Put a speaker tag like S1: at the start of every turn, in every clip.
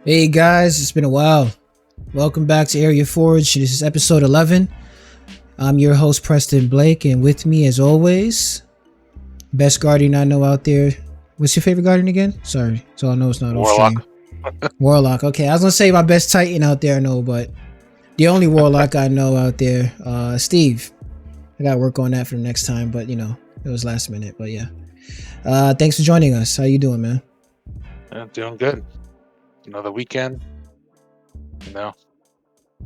S1: Hey guys, it's been a while. Welcome back to Area Forge. This is episode 11. I'm your host Preston Blake, and with me as always, best guardian I know out there. What's your favorite guardian again? Sorry, so I know it's not
S2: Warlock.
S1: Warlock. Okay, I was gonna say my best Titan out there I know, but the only Warlock I know out there, Steve. I gotta work on that for the next time, but you know, it was last minute. But yeah, thanks for joining us. How you doing, man?
S2: Yeah, doing good. Another weekend. You know,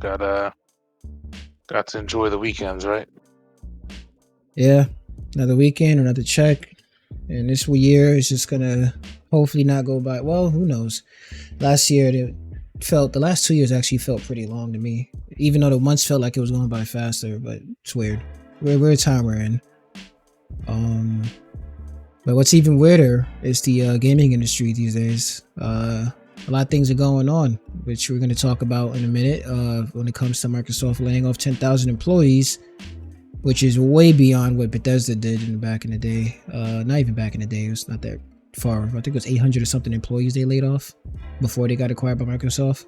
S2: got to enjoy the weekends, right?
S1: Yeah, another weekend, another check, and this year is just gonna hopefully not go by. Well, who knows? Last year, the last 2 years actually felt pretty long to me, even though the months felt like it was going by faster. But it's weird. Weird time we're in. But what's even weirder is the gaming industry these days. A lot of things are going on, which we're going to talk about in a minute. When it comes to Microsoft laying off 10,000 employees, which is way beyond what Bethesda did back in the day. Not even back in the day. It was not that far. I think it was 800 or something employees they laid off before they got acquired by Microsoft.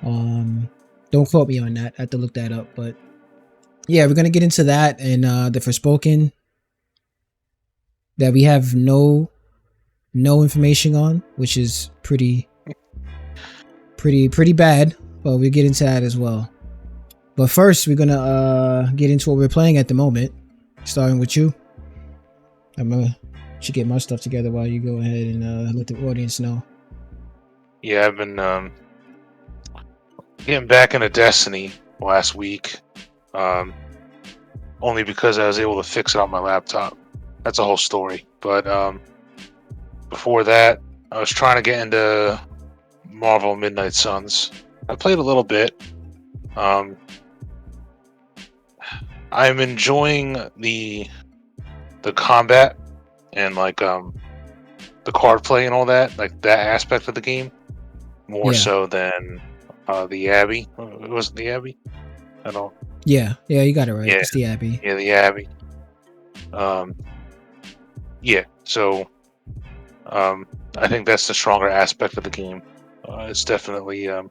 S1: Don't quote me on that. I have to look that up. But yeah, we're going to get into that and the Forspoken that we have no information on, which is pretty bad, but we'll get into that as well. But first, we're gonna get into what we're playing at the moment, starting with you. Should get my stuff together while you go ahead and let the audience know.
S2: Yeah, I've been getting back into Destiny last week, only because I was able to fix it on my laptop. That's a whole story, but before that, I was trying to get into Marvel Midnight Suns. I played a little bit. I'm enjoying the combat and like the card play and all that, like that aspect of the game, more so than the Abbey. Was it the Abbey? I don't.
S1: Yeah, you got it right.
S2: Yeah.
S1: It's the Abbey.
S2: Yeah, the Abbey. Yeah. So. I think that's the stronger aspect of the game. It's definitely the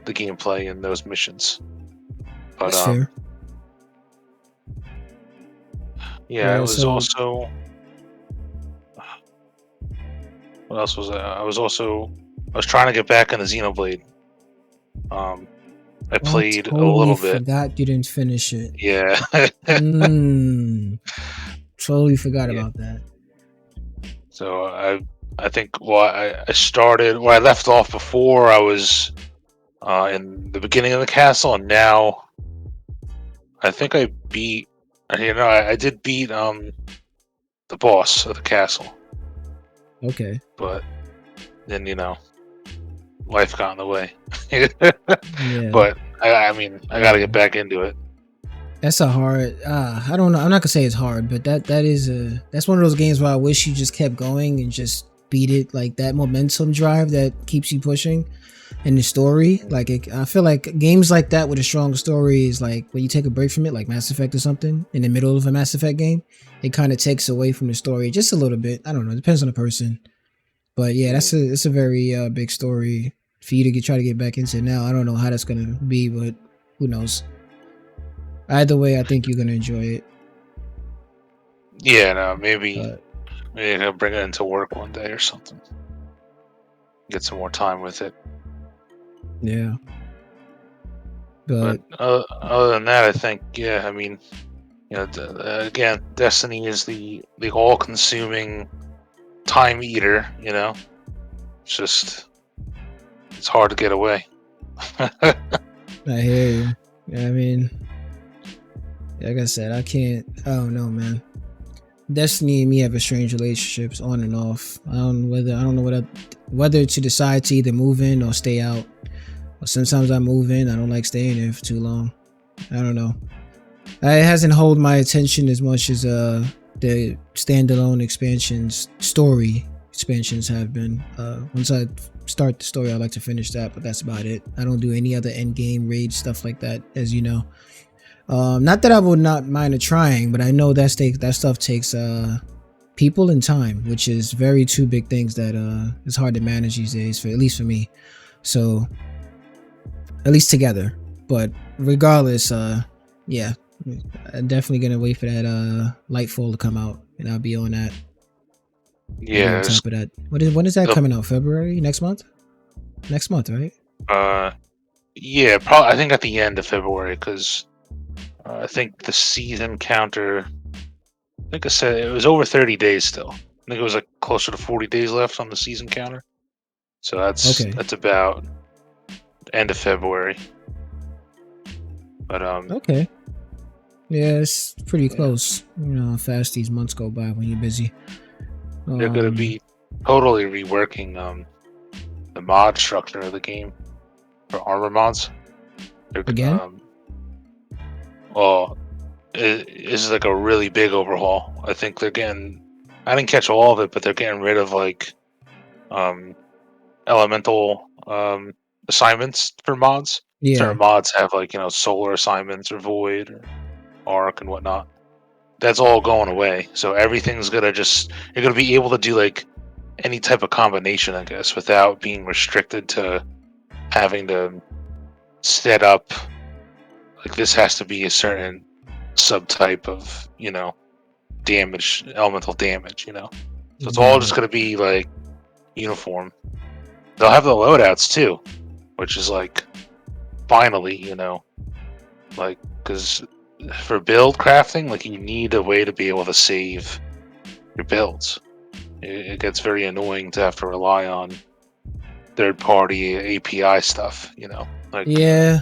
S2: gameplay in those missions. But
S1: that's fair.
S2: Yeah, it was also. What else was that? I was trying to get back in the Xenoblade. I played a little bit.
S1: Forgot you didn't finish it.
S2: Yeah.
S1: Totally forgot about that.
S2: So I think I started where I left off before. I was in the beginning of the castle, and now I think I beat. I did beat the boss of the castle.
S1: Okay.
S2: But then life got in the way.
S1: Yeah.
S2: But I mean, I got to get back into it.
S1: That's a hard. I don't know. I'm not gonna say it's hard, but that's one of those games where I wish you just kept going and just beat it. Like that momentum drive that keeps you pushing, and the story. Like I feel like games like that with a strong story is like when you take a break from it, like Mass Effect or something, in the middle of a Mass Effect game, it kind of takes away from the story just a little bit. I don't know. It depends on the person, but yeah, it's a very big story for you to try to get back into now. I don't know how that's gonna be, but who knows. Either way, I think you're gonna enjoy it.
S2: Yeah, no, maybe I'll bring it into work one day or something. Get some more time with it.
S1: Yeah. But
S2: other than that, I think I mean, again, Destiny is the all-consuming time eater. It's hard to get away.
S1: I hear you. Yeah, I mean. Like I said, I don't know, man. Destiny and me have a strange relationships on and off. I don't know whether to decide to either move in or stay out. Or sometimes I move in. I don't like staying there for too long. I don't know. It hasn't held my attention as much as the standalone story expansions have been. Once I start the story, I like to finish that, but that's about it. I don't do any other end game raid stuff like that, as you know. Not that I would not mind trying, but I know that stuff takes people and time, which is two big things that it's hard to manage these days, at least for me. So at least together. But regardless, yeah, I'm definitely gonna wait for that Lightfall to come out, and I'll be on that. I'll be on
S2: Yeah,
S1: top of that. When is that coming out? February next month? Next month, right?
S2: yeah, probably. I think at the end of February, because I think the season counter. I think I said it was over 30 days still. I think it was like closer to 40 days left on the season counter. So
S1: Okay.
S2: that's about end of February. But
S1: Okay. Yeah, it's pretty
S2: yeah,
S1: close. You know how fast these months go by when you're busy.
S2: they're gonna be totally reworking the mod structure of the game for armor mods. They're,
S1: Again?
S2: well, it is like a really big overhaul. I think they're getting. I didn't catch all of it, but they're getting rid of like um elemental assignments for mods.
S1: Yeah.
S2: Certain mods have like solar assignments or void or arc and whatnot. That's all going away. So everything's gonna just you're gonna be able to do like any type of combination, I guess, without being restricted to having to set up like this has to be a certain subtype of damage, elemental damage. So it's all
S1: Got
S2: just
S1: it.
S2: gonna be like uniform. They'll have the loadouts too, which is like finally, like because for build crafting, like you need a way to be able to save your builds. It gets very annoying to have to rely on third-party API stuff. Like
S1: Yeah.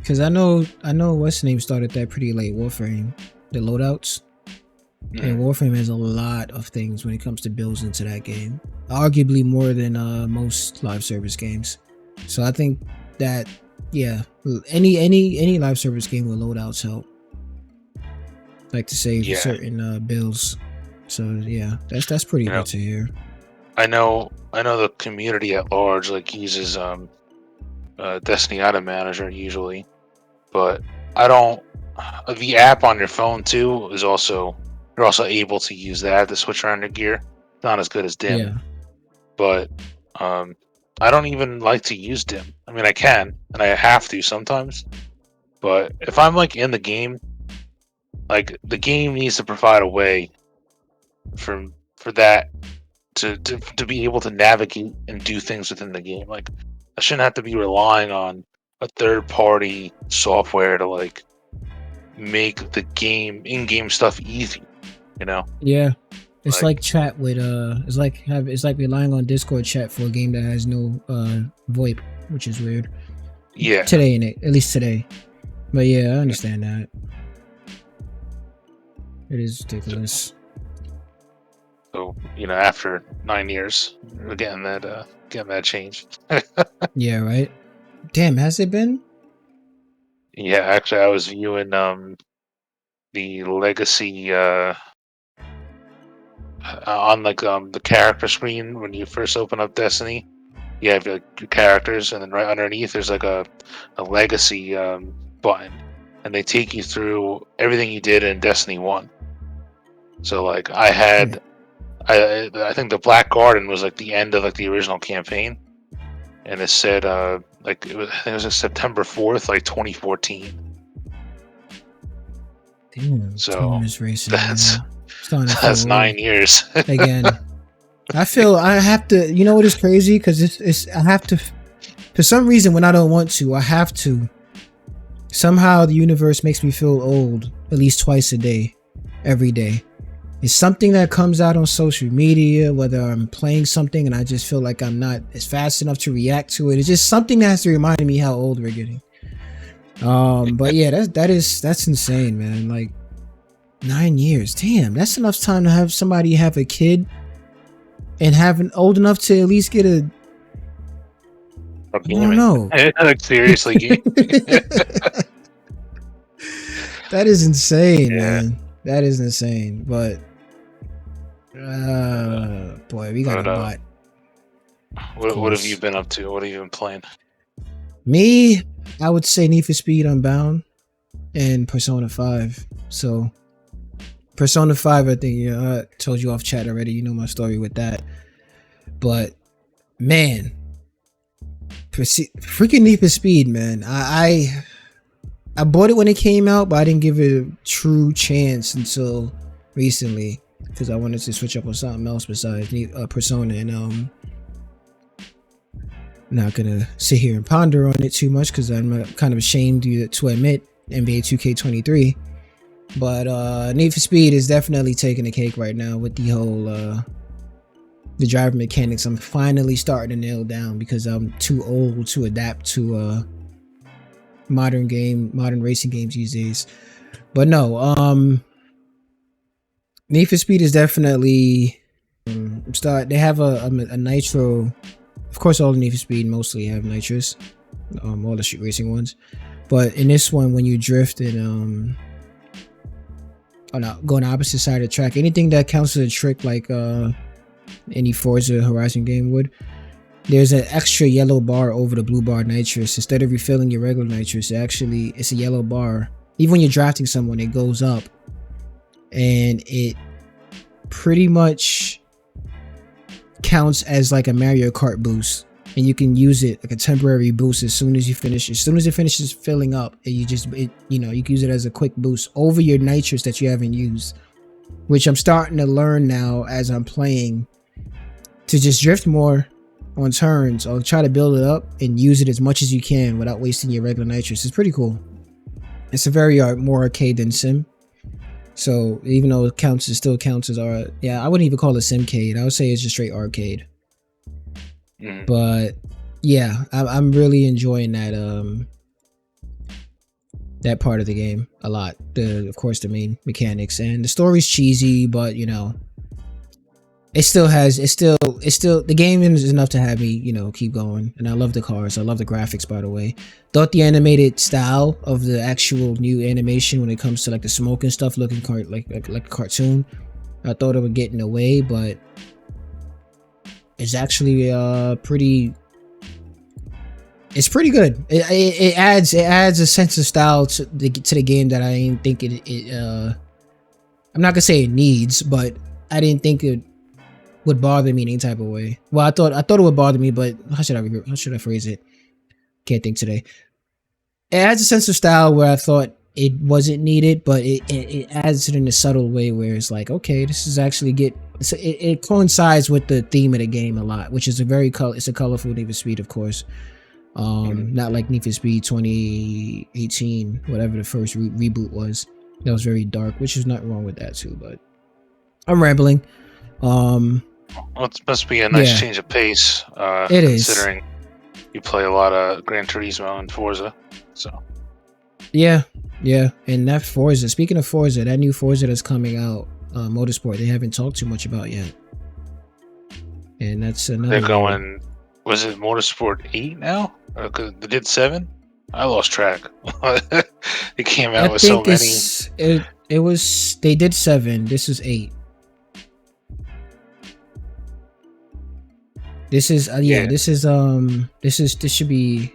S1: Cause I know what's the name started that pretty late, Warframe. The loadouts. And Warframe has a lot of things when it comes to builds into that game. Arguably more than most live service games. So I think that any live service game with loadouts help. Like to save
S2: yeah,
S1: certain builds. So yeah, that's pretty good to hear.
S2: I know the community at large like uses Destiny Item Manager usually, but I don't. The app on your phone too is also you're also able to use that to switch around your gear. Not as good as Dim,
S1: Yeah.
S2: but I don't even like to use Dim. I mean, I can and I have to sometimes, but if I'm like in the game, like the game needs to provide a way for that to be able to navigate and do things within the game. Like I shouldn't have to be relying on a third party software to like make the game in-game stuff easy.
S1: Yeah. It's
S2: Like
S1: like chat with it's like relying on Discord chat for a game that has no VoIP, which is weird.
S2: yeah.
S1: Today in it, at least today. But yeah, I understand that. It is ridiculous.
S2: So after 9 years, we're getting that change.
S1: Yeah, right. Damn, has it been?
S2: Yeah, actually, I was viewing the legacy on like the character screen when you first open up Destiny. You have like, your characters, and then right underneath there's like a legacy button, and they take you through everything you did in Destiny 1. So like I had, I think the Black Garden was like the end of like the original campaign, and it said like I think it was September 4th, like 2014.
S1: Damn,
S2: So
S1: time is racing.
S2: that's
S1: Man. Starting to
S2: that's
S1: feel
S2: 9
S1: old
S2: years.
S1: again. I feel I have to. You know what is crazy? Because it's I have to. For some reason, when I don't want to, I have to. Somehow, the universe makes me feel old at least twice a day, every day. It's something that comes out on social media, whether I'm playing something and I just feel like I'm not as fast enough to react to it. It's just something that has to remind me how old we're getting. But yeah, that's insane, man. Like 9 years, damn, that's enough time to have somebody have a kid and have an old enough to at least get a. I don't know.
S2: Like seriously, game.
S1: That is insane,
S2: Yeah.
S1: man. That is insane. But boy, we got a lot.
S2: What have you been up to? What have you been playing?
S1: Me, I would say Need for Speed Unbound and Persona 5. So Persona 5, I think I told you off chat already. You know my story with that. But man, Freaking Need for Speed, man. I bought it when it came out, but I didn't give it a true chance until recently because I wanted to switch up on something else besides Persona, and I'm not gonna sit here and ponder on it too much because I'm kind of ashamed to admit NBA 2K23. But Need for Speed is definitely taking the cake right now with the whole the driver mechanics. I'm finally starting to nail down because I'm too old to adapt to modern racing games these days. But no, Need for Speed is definitely they have a nitro. Of course, all the Need for Speed mostly have nitrous, all the street racing ones. But in this one, when you drift and go on the opposite side of the track, anything that counts as a trick, like any Forza Horizon game would, there's an extra yellow bar over the blue bar nitrous. Instead of refilling your regular nitrous, it's a yellow bar. Even when you're drafting someone, it goes up, and it pretty much counts as like a Mario Kart boost, and you can use it like a temporary boost as soon as it finishes filling up, and you can use it as a quick boost over your nitrous that you haven't used, which I'm starting to learn now as I'm playing, to just drift more on turns or try to build it up and use it as much as you can without wasting your regular nitrous. It's pretty cool. It's a very more arcade than sim. So even though it still counts as I wouldn't even call it simcade. I would say it's just straight arcade. But yeah, I'm really enjoying that part of the game a lot. Of course, the main mechanics, and the story's cheesy, but the game is enough to have me keep going. And I love the cars. I love the graphics, by the way. Thought the animated style of the actual new animation when it comes to like the smoke and stuff looking like a cartoon, I thought it would get in the way, but it's actually pretty good. It adds a sense of style to the game that I didn't think I'm not gonna say it needs, but I didn't think it would bother me in any type of way. Well, I thought it would bother me, but how should I phrase it? Can't think today. It adds a sense of style where I thought it wasn't needed, but it adds it in a subtle way where it's like, okay, this is actually it coincides with the theme of the game a lot, which is it's a colorful Need for Speed, of course. Not like Need for Speed 2018, whatever the first reboot was. That was very dark, which is nothing wrong with that too, but I'm rambling.
S2: Well, it must be a nice change of pace, considering you play a lot of Gran Turismo and Forza. So
S1: yeah, and that Forza. Speaking of Forza, that new Forza that's coming out, Motorsport, they haven't talked too much about yet, and that's another.
S2: They're going. Was it Motorsport 8 now? Because they did 7. I lost track. It came out with so many.
S1: It was. They did 7. This is 8. This is this should be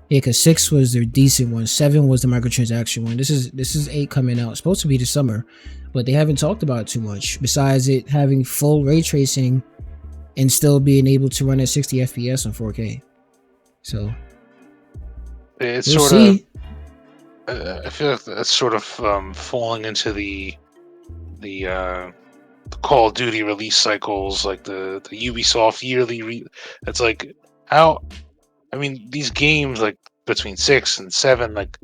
S1: because 6 was their decent one, 7 was the microtransaction one. This is 8 coming out. It's supposed to be this summer, but they haven't talked about it too much besides it having full ray tracing and still being able to run at 60 FPS on 4K. So
S2: it's I feel like that's sort of falling into the Call of Duty release cycles, like the Ubisoft yearly. It's like how, I mean, these games like between 6 and 7, like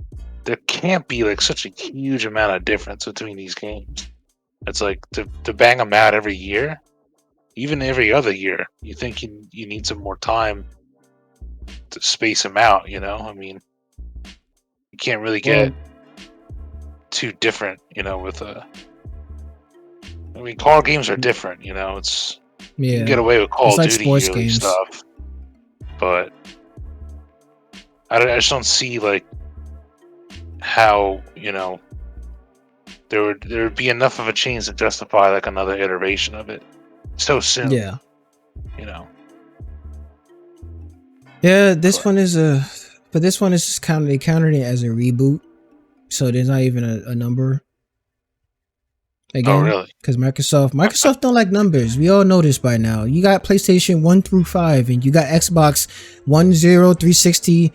S2: there can't be like such a huge amount of difference between these games. It's like to bang them out every year, even every other year. You think you need some more time to space them out. I mean, you can't really get too different. With I mean, car games are different, you can get away with Call of Duty
S1: sports games
S2: stuff, but I just don't see like how there would be enough of a change to justify like another iteration of it so soon.
S1: Yeah.
S2: Yeah,
S1: this one is just they counted it as a reboot, so there's not even a number.
S2: Oh,
S1: again,
S2: really?
S1: because Microsoft don't like numbers. We all know this by now. You got PlayStation 1 through 5, and you got Xbox 1, 0, 360,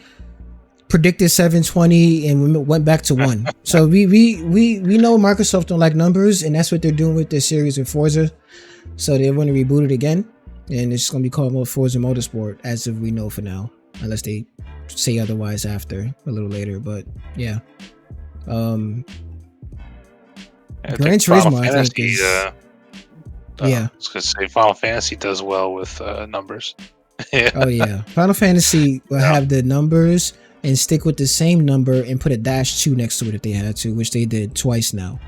S1: predicted 720, and went back to 1. So we know Microsoft don't like numbers, and that's what they're doing with their series with Forza. So they want to reboot it again, and it's going to be called Forza Motorsport, as of we know for now, unless they say otherwise after a little later. But yeah. Gran Turismo, I think, is
S2: I was gonna say Final Fantasy does well with numbers.
S1: Yeah. Oh yeah, Final Fantasy will have the numbers and stick with the same number and put a -2 next to it if they had to, which they did twice now.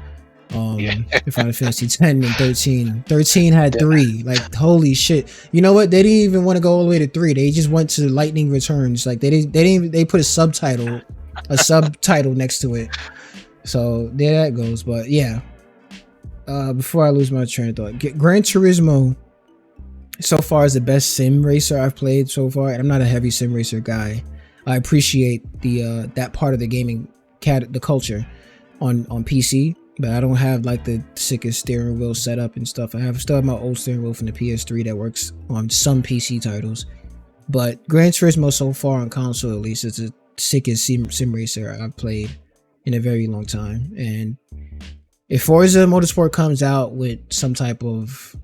S1: Final Fantasy 10 and 13. 13 had 3. Like, holy shit! You know what? They didn't even want to go all the way to 3. They just went to Lightning Returns. Like they put a subtitle next to it. So there that goes. But yeah, before I lose my train of thought, Gran Turismo so far is the best sim racer I've played so far. And I'm not a heavy sim racer guy. I appreciate the that part of the gaming the culture on PC, but I don't have like the sickest steering wheel setup and stuff. I still have my old steering wheel from the PS3 that works on some PC titles. But Gran Turismo so far on console, at least, is the sickest sim racer I've played in a very long time. And if Forza Motorsport comes out with some type of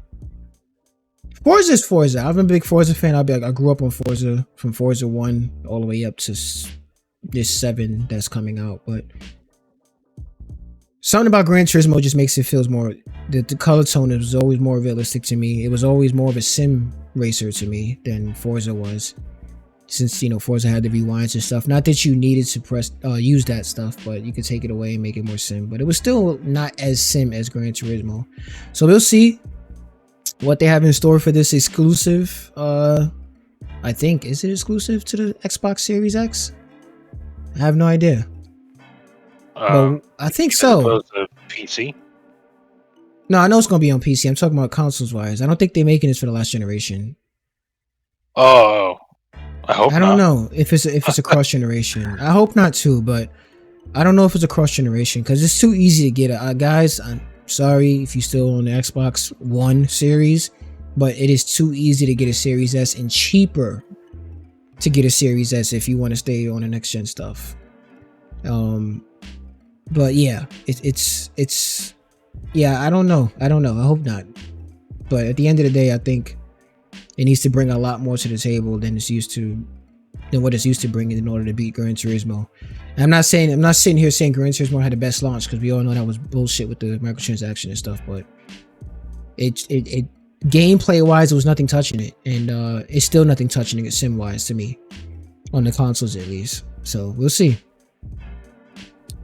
S1: Forza is Forza. I'm a big Forza fan. I grew up on Forza, from Forza 1 all the way up to this 7 that's coming out. But something about Gran Turismo just makes it feels more, the color tone was always more realistic to me. It was always more of a sim racer to me than Forza was. Since, you know, Forza had the rewinds and stuff. Not that you needed to use that stuff, but you could take it away and make it more sim. But it was still not as sim as Gran Turismo. So we'll see what they have in store for this exclusive. I think, is it exclusive to the Xbox Series X? I have no idea. But I think so.
S2: PC?
S1: No, I know it's going to be on PC. I'm talking about consoles wise. I don't think they're making this for the last generation.
S2: Oh, I hope
S1: I don't know if it's a cross generation. I hope not too, but I don't know if it's a cross generation because it's too easy to get it. Guys, I'm sorry if you still on the Xbox One series, but it is too easy to get a Series S and cheaper to get a Series S if you want to stay on the next gen stuff. But yeah, it's yeah, I don't know. I hope not. But at the end of the day, I think it needs to bring a lot more to the table than what it's used to bring in order to beat Gran Turismo. And I'm not sitting here saying Gran Turismo had the best launch, because we all know that was bullshit with the microtransaction and stuff. But it gameplay wise, there was nothing touching it, and it's still nothing touching it sim wise to me on the consoles at least. So we'll see.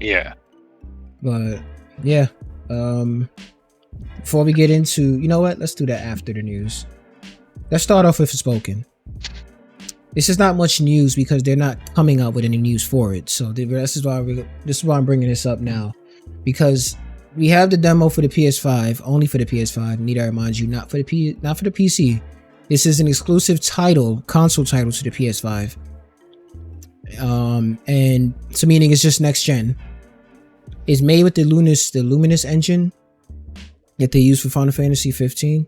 S2: Yeah.
S1: But yeah, before we get into, you know what, let's do that after the news. Let's start off with Forspoken. This is not much news because they're not coming out with any news for it. So this is why I'm bringing this up now, because we have the demo for the PS5, only for the PS5. Need I remind you, not for the PC. This is an exclusive console title to the PS5. And so meaning it's just next gen. It's made with the Luminous engine that they use for Final Fantasy 15.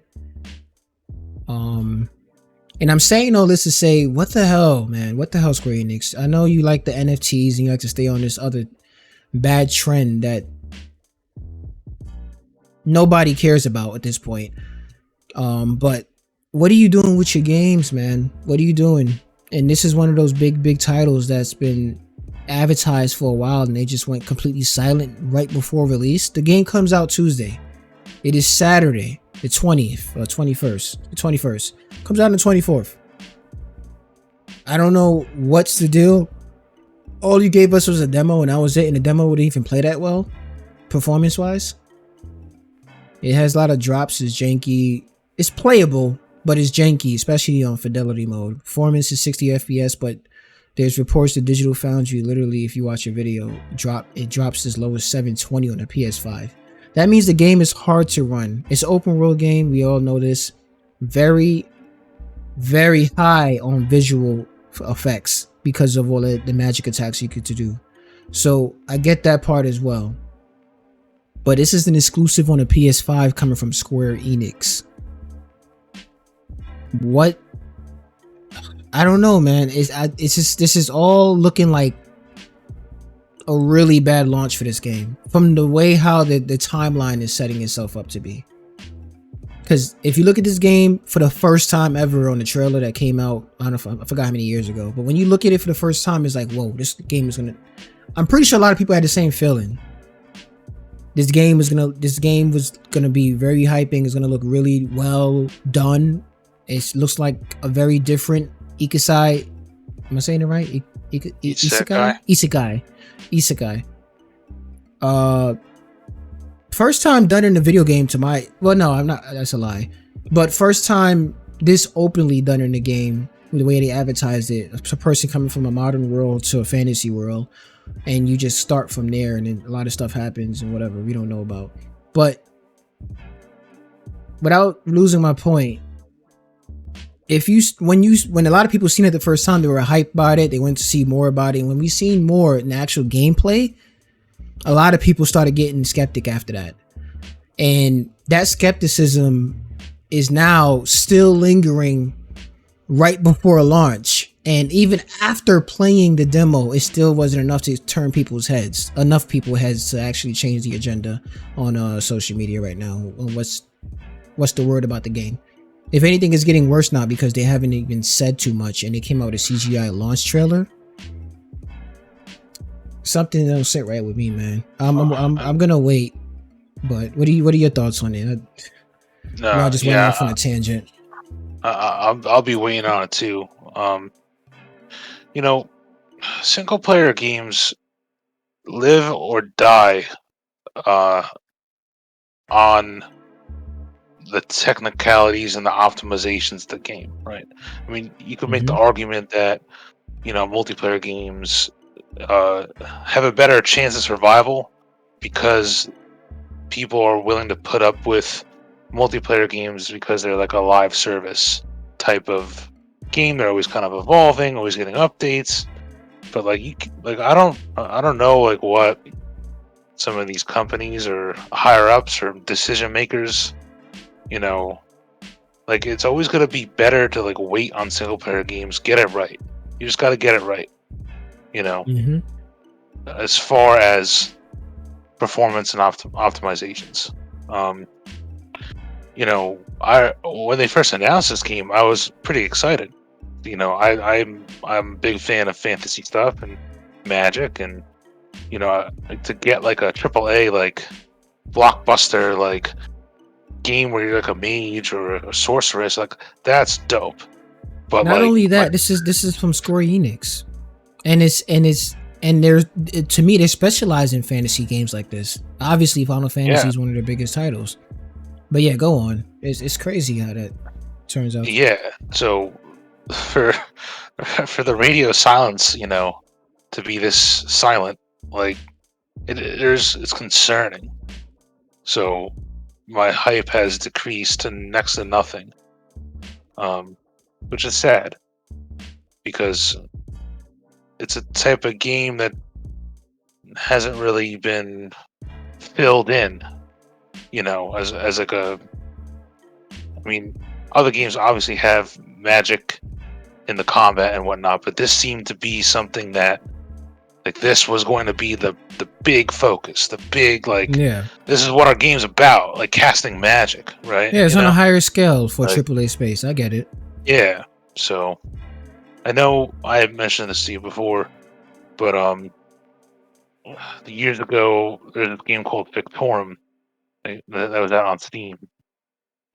S1: And I'm saying all this to say, what the hell, man? What the hell, Square Enix? I know you like the NFTs and you like to stay on this other bad trend that nobody cares about at this point. But what are you doing with your games, man? What are you doing? And this is one of those big titles that's been advertised for a while, and they just went completely silent right before release. The game comes out Tuesday. It is Saturday, the 20th or 21st. The 21st. Comes out on the 24th. I don't know what's the deal. All you gave us was a demo, and that was it. And the demo wouldn't even play that well, performance-wise. It has a lot of drops. It's janky. It's playable, but it's janky, especially on fidelity mode. Performance is 60 FPS, but there's reports that Digital Foundry, literally, if you watch a video, it drops as low as 720 on the PS5. That means the game is hard to run. It's an open world game. We all know this. Very, very high on visual effects because of all the magic attacks you get to do. So I get that part as well. but this is an exclusive on a PS5 coming from Square Enix. What? I don't know, man. It's just, this is all looking like a really bad launch for this game from the way how the timeline is setting itself up to be. Because if you look at this game for the first time ever on the trailer that came out, I don't know, I forgot how many years ago, but when you look at it for the first time, it's like, whoa, this game is gonna. I'm pretty sure a lot of people had the same feeling. This game was gonna be very hyping. It's gonna look really well done. It looks like a very different Isekai. Am I saying it right? Isekai. First time done in a video game to my. Well, no, I'm not. That's a lie. But first time this openly done in the game, the way they advertised it. A person coming from a modern world to a fantasy world, and you just start from there, and then a lot of stuff happens and whatever we don't know about. But without losing my point, when a lot of people seen it the first time, they were hyped about it. They went to see more about it. And when we seen more in the actual gameplay, a lot of people started getting skeptic after that. And that skepticism is now still lingering right before launch. And even after playing the demo, it still wasn't enough to turn enough people's heads to actually change the agenda on social media right now. What's the word about the game? If anything, it's getting worse now because they haven't even said too much, and they came out with a CGI launch trailer. Something don't sit right with me, man. I'm gonna wait. But what are your thoughts on it? I just went off on a tangent.
S2: I'll be waiting on it too. Single player games live or die on the technicalities and the optimizations of the game, right? I mean, you could make the argument that multiplayer games have a better chance of survival because people are willing to put up with multiplayer games because they're like a live service type of game. They're always kind of evolving, always getting updates. But I don't know what some of these companies or higher ups or decision makers, it's always going to be better to wait on single player games. Get it right. You just got to get it right. As far as performance and optimizations. When they first announced this game, I was pretty excited. I'm a big fan of fantasy stuff and magic, and to get a AAA blockbuster game where you're a mage or a sorceress, that's dope. But
S1: not only that, this is from Square Enix, and there's, to me, they specialize in fantasy games like this. Obviously, Final Fantasy is one of their biggest titles. But yeah, go on. It's crazy how that turns out.
S2: Yeah. So for the radio silence, to be this silent, it's concerning. So my hype has decreased to next to nothing, which is sad because it's a type of game that hasn't really been filled in, as other games obviously have magic in the combat and whatnot, but this seemed to be something that this was going to be the big focus, the big this is what our game's about, casting magic, right?
S1: Yeah, it's on a higher scale for AAA space. I get it.
S2: Yeah, so I know I had mentioned this to you before, but years ago there's a game called Victorum that was out on Steam,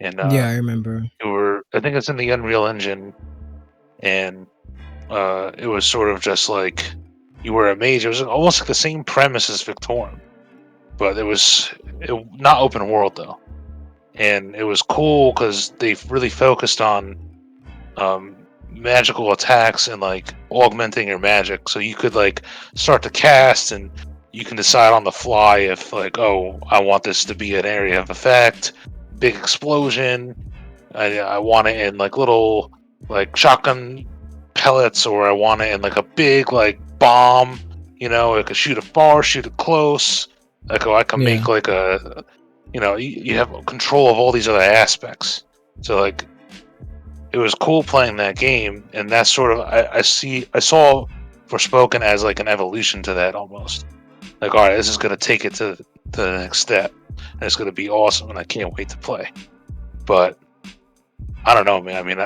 S2: and
S1: yeah, I remember.
S2: I think it's in the Unreal Engine, and it was sort of just you were a mage. It was almost like the same premise as Victorum, but it was not open world though, and it was cool because they really focused on magical attacks and augmenting your magic, so you could start to cast, and you can decide on the fly if I want this to be an area of effect, big explosion, I want it in little shotgun pellets, or I want it in a big bomb, I could shoot it far, shoot it close, Like, oh, I can
S1: Yeah.
S2: make like a, you have control of all these other aspects. So like, it was cool playing that game, and that's sort of I saw Forspoken as like an evolution to that almost. Like, all right, this is gonna take it to the next step, and it's gonna be awesome, and I can't wait to play. But I don't know, man. I mean,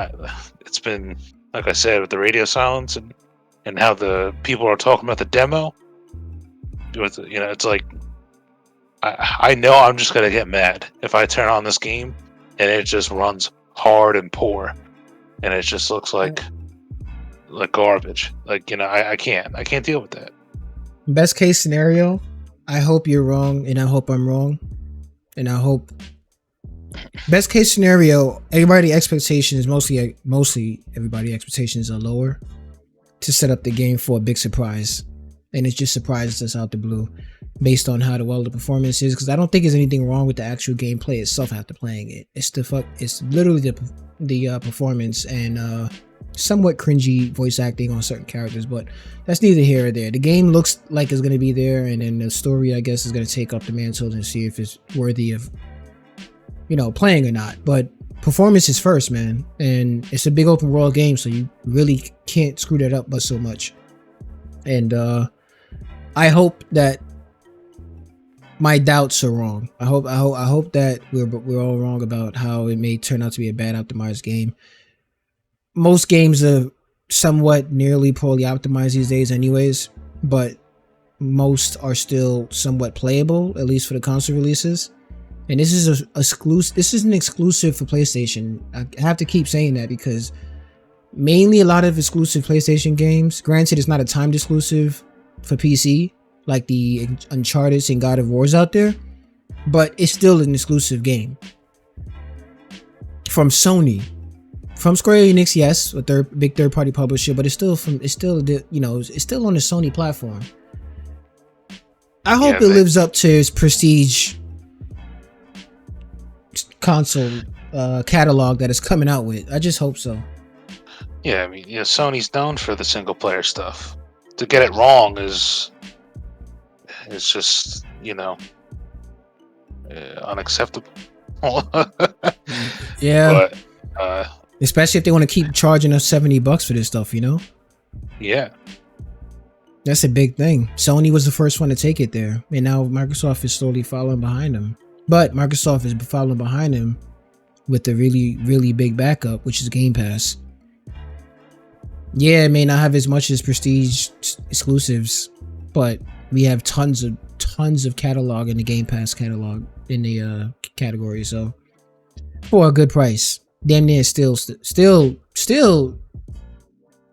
S2: it's been, like I said, with the radio silence and how the people are talking about the demo. It's like I know I'm just gonna get mad if I turn on this game and it just runs hard and poor, and it just looks like garbage. Like, I can't deal with that.
S1: Best case scenario, I hope you're wrong, and I hope I'm wrong, and I hope. Best case scenario, everybody expectations mostly everybody expectations are lower to set up the game for a big surprise, and it just surprises us out the blue based on how well the performance is. Because I don't think there's anything wrong with the actual gameplay itself after playing it. It's literally the performance and somewhat cringy voice acting on certain characters, but that's neither here or there. The game looks like it's going to be there, and then the story, I guess, is going to take up the mantle and see if it's worthy of playing or not. But performance is first, man, and it's a big open world game, so you really can't screw that up but so much. And I hope that my doubts are wrong. I hope that we're all wrong about how it may turn out to be a bad optimized game. Most games are somewhat nearly poorly optimized these days anyways, but most are still somewhat playable, at least for the console releases. And this is an exclusive for PlayStation. I have to keep saying that because mainly a lot of exclusive PlayStation games, granted it's not a timed exclusive for PC like the Uncharted and God of Wars out there, but it's still an exclusive game from Sony. From Square Enix, yes, a big third-party publisher, but it's still on the Sony platform. I hope it lives up to its prestige console catalog that it's coming out with. I just hope so.
S2: Yeah, I mean, Sony's known for the single-player stuff. To get it wrong is just unacceptable.
S1: Yeah.
S2: But
S1: especially if they want to keep charging us $70 for this stuff,
S2: Yeah.
S1: That's a big thing. Sony was the first one to take it there, and now Microsoft is slowly following behind them. But Microsoft is following behind them with a really, really big backup, which is Game Pass. Yeah, it may not have as much as prestige exclusives, but we have tons of catalog in the Game Pass catalog in the category. So for a good price, damn near still.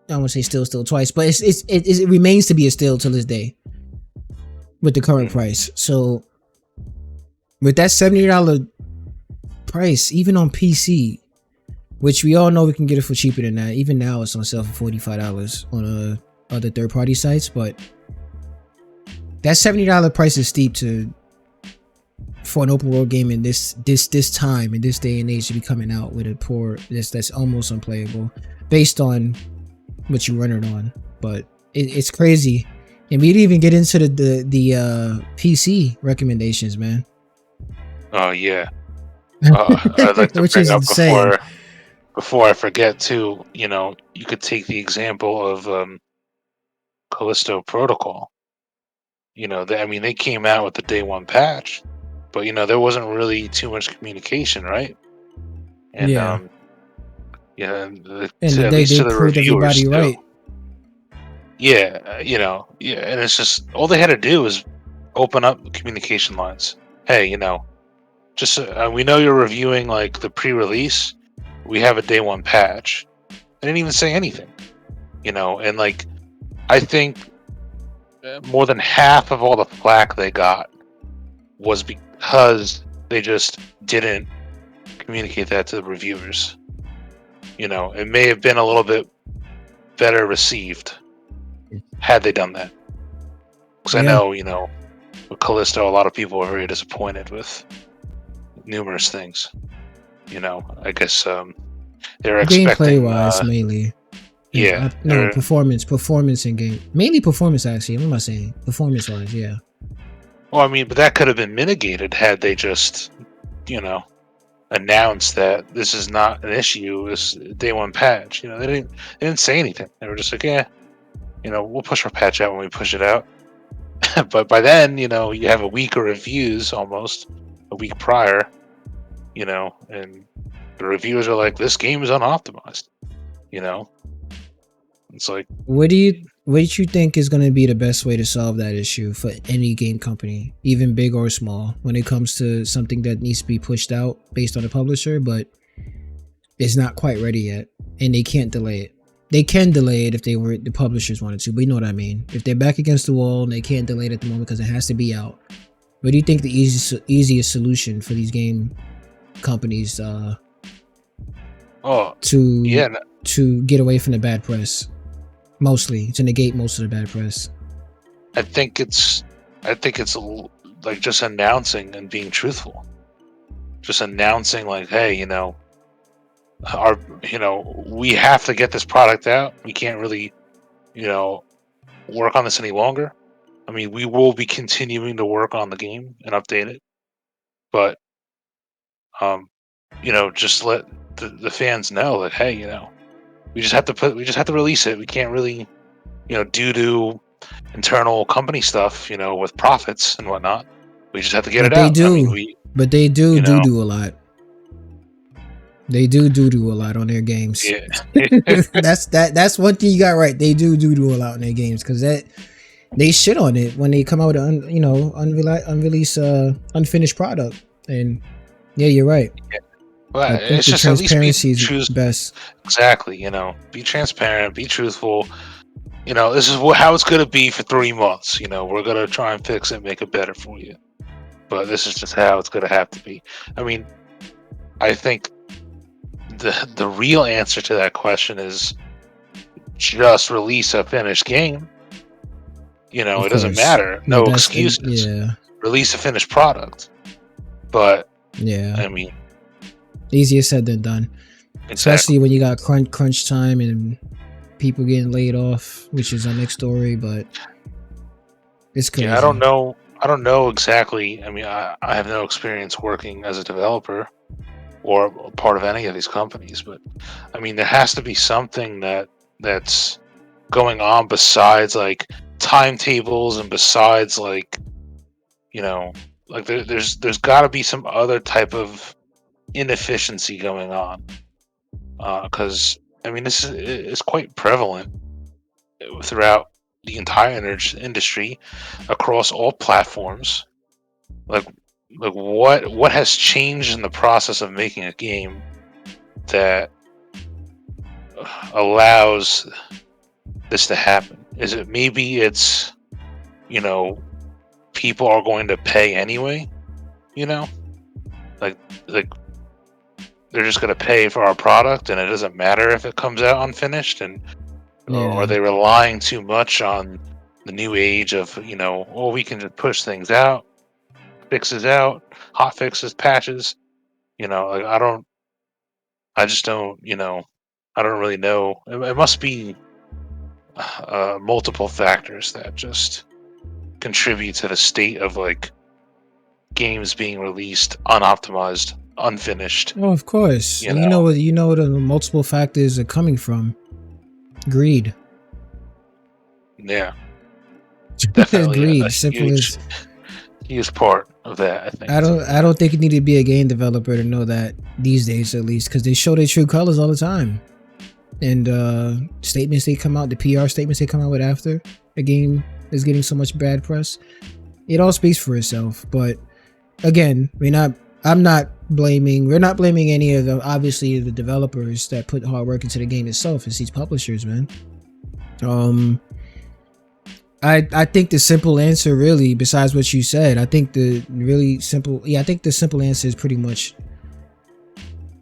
S1: I don't want to say still twice, but it remains to be a still till this day with the current price. So with that $70 price, even on PC, which we all know we can get it for cheaper than that. Even now, it's on sale for $45 on other third-party sites. But that $70 price is steep for an open world game in this time in this day and age to be coming out with a poor that's almost unplayable based on what you run it on. But it's crazy, and we didn't even get into the PC recommendations, man.
S2: Oh yeah. I'd like to
S1: which
S2: bring
S1: is
S2: up
S1: insane.
S2: before I forget too. You could take the example of Callisto Protocol. They came out with the day one patch, but there wasn't really too much communication, right? And
S1: yeah.
S2: and
S1: And they proved everybody right.
S2: Yeah, and it's just all they had to do was open up communication lines. Hey, just we know you're reviewing like the pre-release. We have a day one patch. I didn't even say anything, and like I think more than half of all the flack they got was because they just didn't communicate that to the reviewers. It may have been a little bit better received had they done that. Because I know, with Callisto, a lot of people are very disappointed with numerous things. I guess they're expecting
S1: gameplay-wise, mainly.
S2: Yeah.
S1: Performance in game. Mainly performance, actually. What am I saying? Performance-wise, yeah.
S2: Well, I mean, but that could have been mitigated had they just, you know, announced that this is not an issue. It's day one patch. You know, they didn't say anything. They were just like, yeah, you know, we'll push our patch out when we push it out. But by then, you know, you have a week of reviews, almost a week prior, you know, and the reviewers are like, this game is unoptimized. You know, it's like,
S1: What do you think is going to be the best way to solve that issue for any game company, even big or small, when it comes to something that needs to be pushed out based on the publisher, but it's not quite ready yet, and they can't delay it? They can delay it if the publishers wanted to, but you know what I mean. If they're back against the wall and they can't delay it at the moment because it has to be out, what do you think the easiest solution for these game companies to get away from the bad press? Mostly to negate most of the bad press.
S2: I think it's like just announcing and being truthful. Just announcing like, hey, you know, we have to get this product out. We can't really, you know, work on this any longer. I mean, we will be continuing to work on the game and update it, but you know, just let the fans know that, hey, you know, we just have to release it. We can't really, you know, due to internal company stuff, you know, with profits and whatnot, we just have to get it out.
S1: But they do a lot. They do a lot on their games.
S2: Yeah.
S1: That's one thing you got right. They do a lot on their games, because that they shit on it when they come out with unreleased unfinished product. And yeah, you're right.
S2: Yeah. Well, it's just
S1: transparency is best.
S2: Exactly. You know, be transparent, be truthful. You know, this is how it's going to be for 3 months. You know, we're going to try and fix it, make it better for you. But this is just how it's going to have to be. I mean, I think the real answer to that question is just release a finished game. You know, it doesn't matter. No excuses. Release a finished product. But
S1: yeah,
S2: I mean,
S1: easier said than done.
S2: Exactly.
S1: Especially when you got crunch time and people getting laid off, which is our next story. But it's crazy.
S2: Yeah, I don't know exactly. I mean, I have no experience working as a developer or part of any of these companies, but I mean, there has to be something that's going on besides like timetables and besides like, you know, like there's got to be some other type of inefficiency going on, because I mean, this is quite prevalent throughout the entire industry across all platforms. Like what has changed in the process of making a game that allows this to happen? Is it maybe it's, you know, people are going to pay anyway, you know, like they're just going to pay for our product and it doesn't matter if it comes out unfinished? And or are they relying too much on the new age of, you know, oh, we can just push things out, fixes out, hot fixes, patches, you know? Like I just don't, you know, I don't really know. It must be multiple factors that just contribute to the state of like games being released unoptimized, unfinished.
S1: Oh, of course. You know what the multiple factors are coming from. Greed.
S2: Yeah. Definitely
S1: greed.
S2: Simple as huge part of that, I think.
S1: I don't think you need to be a game developer to know that these days, at least, because they show their true colors all the time. And statements they come out, the PR statements they come out with after a game is getting so much bad press, it all speaks for itself. But again, we're not blaming any of obviously the developers that put hard work into the game itself. It's these publishers, man. I think the simple answer, really, besides what you said, I think the simple answer is pretty much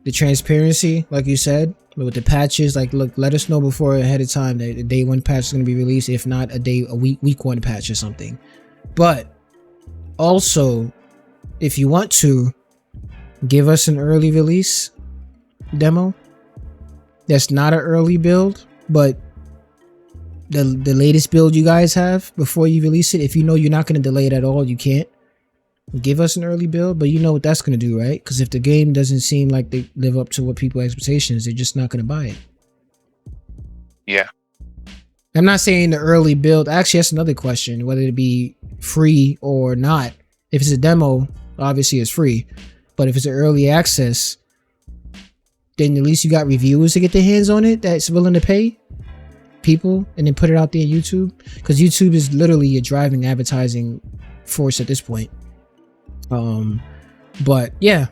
S1: the transparency, like you said, with the patches. Like, look, let us know before ahead of time that the day one patch is going to be released, if not a week one patch or something. But also, if you want to, give us an early release demo that's not an early build, but the latest build you guys have before you release it. If you know you're not going to delay it at all, you can't. Give us an early build, but you know what that's going to do, right? Because if the game doesn't seem like they live up to what people's expectations, they're just not going to buy it.
S2: Yeah.
S1: I'm not saying the early build. Actually, that's another question, whether it be free or not. If it's a demo, obviously it's free. But if it's an early access, then at least you got reviewers to get their hands on it that's willing to pay people and then put it out there on YouTube. Because YouTube is literally a driving advertising force at this point. But yeah,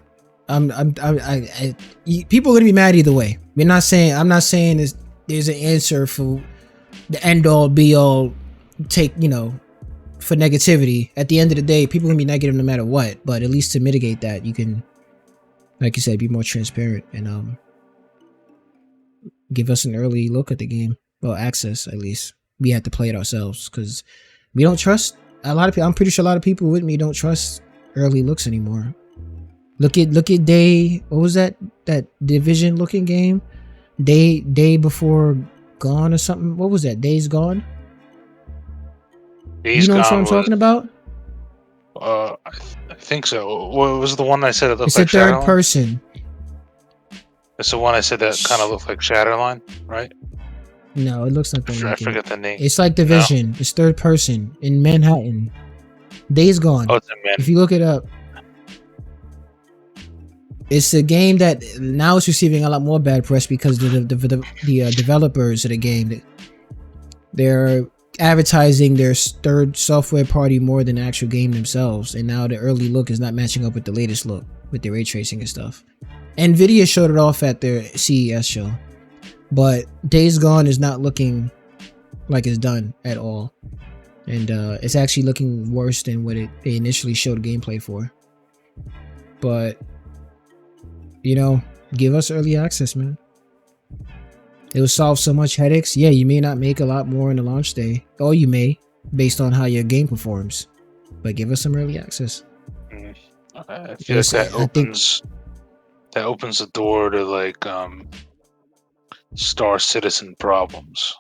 S1: people are gonna be mad either way. I'm not saying there's an answer for the end all be all take, for negativity. At the end of the day, people are gonna be negative no matter what, but at least to mitigate that, you can, like you said, be more transparent and give us an early look at the game. Well, access, at least. We have to play it ourselves because we don't trust a lot of people. I'm pretty sure a lot of people with me don't trust early looks anymore. Look at Day. What was that Division looking game? Day Before Gone or something. What was that? Days Gone.
S2: Days
S1: you know
S2: Gone
S1: what I'm talking about?
S2: I think so. What was the one I said that looked
S1: it's
S2: like
S1: a third
S2: Shadowline?
S1: person.
S2: It's the one I said that kind of looked like Shadowline, right?
S1: No, it looks like
S2: I forget the name.
S1: It's like Division. No. It's third person in Manhattan. Days Gone.
S2: Oh, it's in Manhattan.
S1: If you look it up, it's a game that now is receiving a lot more bad press because the developers of the game, they're advertising their third software party more than the actual game themselves, and now the early look is not matching up with the latest look with the ray tracing and stuff. Nvidia showed it off at their CES show, but Days Gone is not looking like it's done at all, and it's actually looking worse than what they initially showed gameplay for. But give us early access, man. It will solve so much headaches. Yeah, you may not make a lot more in the launch day, or you may, based on how your game performs. But give us some early access.
S2: I feel like that opens the door to like Star Citizen problems.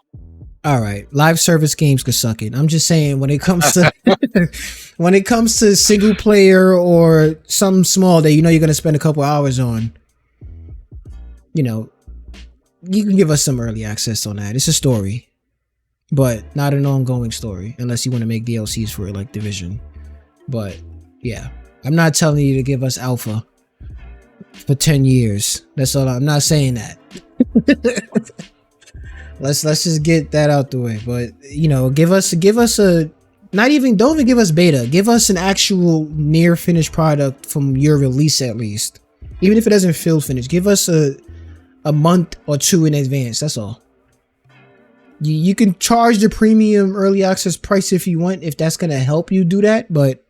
S1: All right, live service games could suck it. I'm just saying when it comes to when it comes to single player or something small that you're gonna spend a couple hours on, you can give us some early access on that. It's a story, but not an ongoing story unless you want to make DLCs for it like Division. But yeah, I'm not telling you to give us alpha for 10 years. That's all. I'm not saying that. Let's just get that out the way. But give us a don't even give us beta. Give us an actual near finished product from your release at least. Even if it doesn't feel finished, give us a month or two in advance. That's all. You can charge the premium early access price if you want, if that's gonna help you do that, but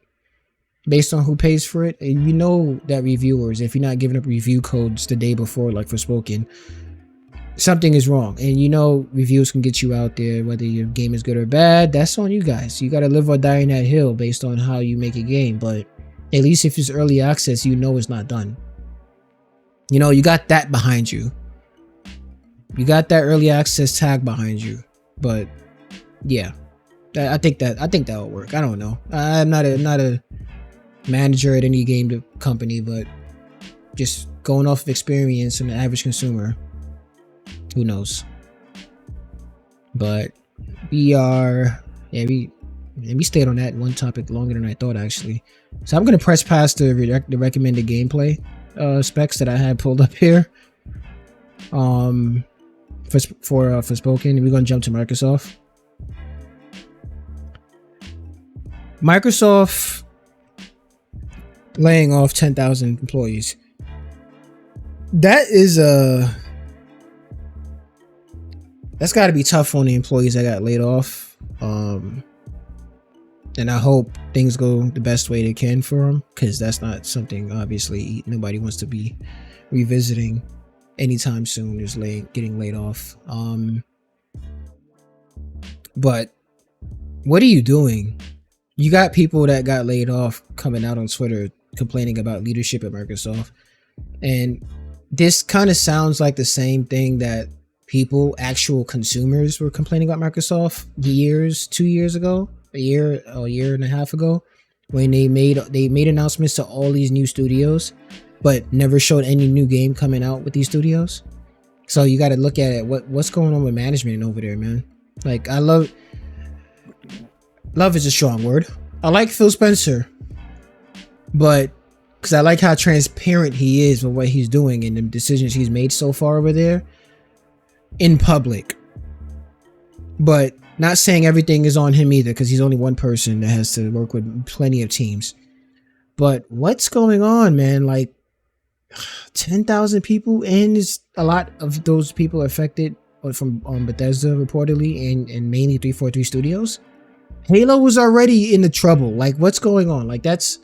S1: based on who pays for it, and that reviewers, if you're not giving up review codes the day before, like Forspoken, something is wrong. And reviews can get you out there, whether your game is good or bad. That's on you guys. You gotta live or die in that hill based on how you make a game. But at least if it's early access, it's not done. You got that behind you. You got that early access tag behind you. But yeah, I think that will work. I don't know. I'm not a manager at any game company, but just going off of experience and the average consumer, who knows? But we stayed on that one topic longer than I thought, actually. So I'm gonna press past the recommended gameplay specs that I had pulled up here. For Forspoken, we're gonna jump to Microsoft. Microsoft laying off 10,000 employees. That's got to be tough on the employees that got laid off. And I hope things go the best way they can for them, because that's not something obviously nobody wants to be revisiting anytime soon, is getting laid off. But what are you doing? You got people that got laid off coming out on Twitter complaining about leadership at Microsoft, and this kind of sounds like the same thing that actual consumers were complaining about Microsoft 2 years ago, a year and a half ago, when they made announcements to all these new studios, but never showed any new game coming out with these studios. So you got to look at it. What's going on with management over there, man? Like, I love is a strong word. I like Phil Spencer, but because I like how transparent he is with what he's doing and the decisions he's made so far over there in public. But not saying everything is on him either, because he's only one person that has to work with plenty of teams. But what's going on, man? Like, 10,000 people, and is a lot of those people affected from Bethesda reportedly, and mainly 343 Studios. Halo was already in the trouble. Like, what's going on? Like, that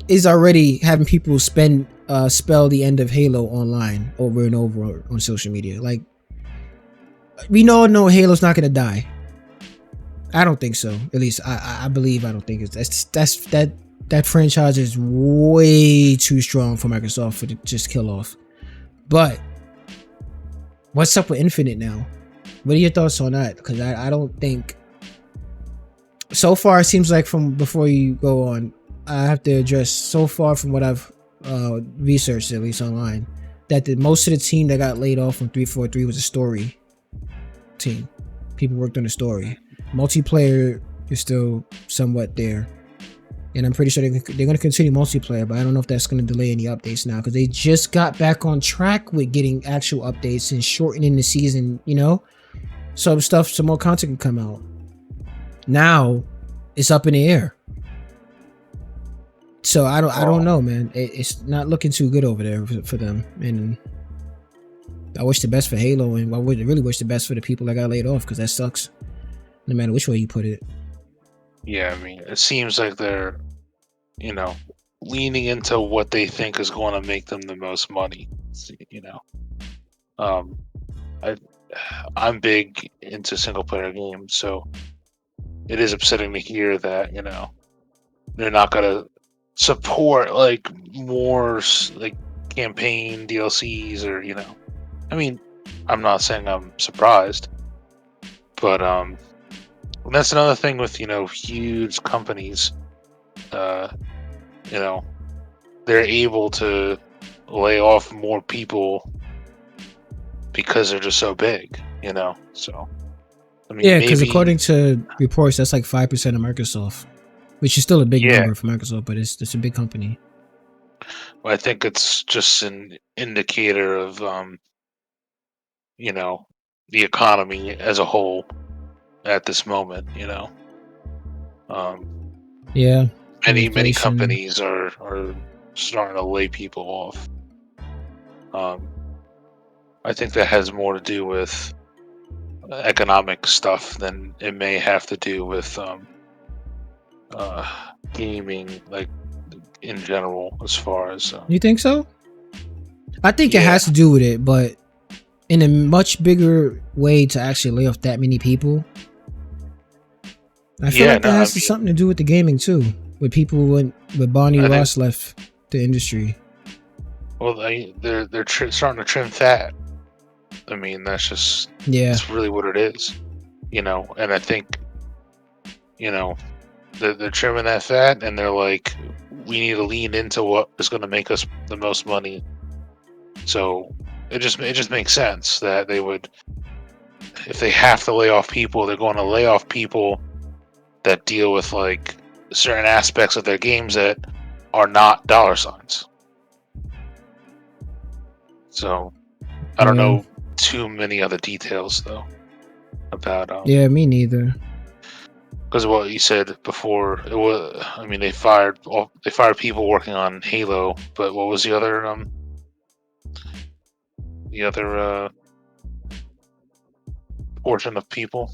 S1: is already having people spell the end of Halo online over and over on social media. Like, we all know Halo's not gonna die. I don't think so. At least I believe I don't think it's that franchise is way too strong for Microsoft for to just kill off. But what's up with Infinite now? What are your thoughts on that? Because I don't think so far. It seems like, from before you go on, I have to address, so far from what I've researched, at least online, that most of the team that got laid off from 343 was a story team. People worked on the story. Multiplayer is still somewhat there. And I'm pretty sure they're going to continue multiplayer, but I don't know if that's going to delay any updates now, because they just got back on track with getting actual updates and shortening the season, some more content can come out. Now it's up in the air. So I don't know, man. It's not looking too good over there for them. And I wish the best for Halo, and I would really wish the best for the people that got laid off, because that sucks, no matter which way you put it.
S2: Yeah, I mean, it seems like they're, leaning into what they think is going to make them the most money. I'm big into single player games, so it is upsetting to hear that they're not gonna support like more like campaign DLCs or I mean, I'm not saying I'm surprised, but that's another thing with huge companies. They're able to lay off more people because they're just so big. So I mean,
S1: yeah, because according to reports, that's like 5% of Microsoft, which is still a big number for Microsoft, but it's a big company.
S2: Well, I think it's just an indicator of the economy as a whole at this moment.
S1: Yeah,
S2: many companies are starting to lay people off. I think that has more to do with economic stuff than it may have to do with gaming, like in general. As far as
S1: you think so? I think it has to do with it, but in a much bigger way to actually lay off that many people. I feel like that has something to do with the gaming too, with people when Bonnie Ross left the industry.
S2: Well, they're starting to trim fat. I mean, that's really what it is, and I think, they're trimming that fat, and they're like, we need to lean into what is going to make us the most money. So it just makes sense that they would, if they have to lay off people, they're going to lay off people that deal with like certain aspects of their games that are not dollar signs. So I don't know too many other details though about
S1: yeah, me neither.
S2: Because what you said before, it was, I mean, they fired people working on Halo, but what was the other portion of people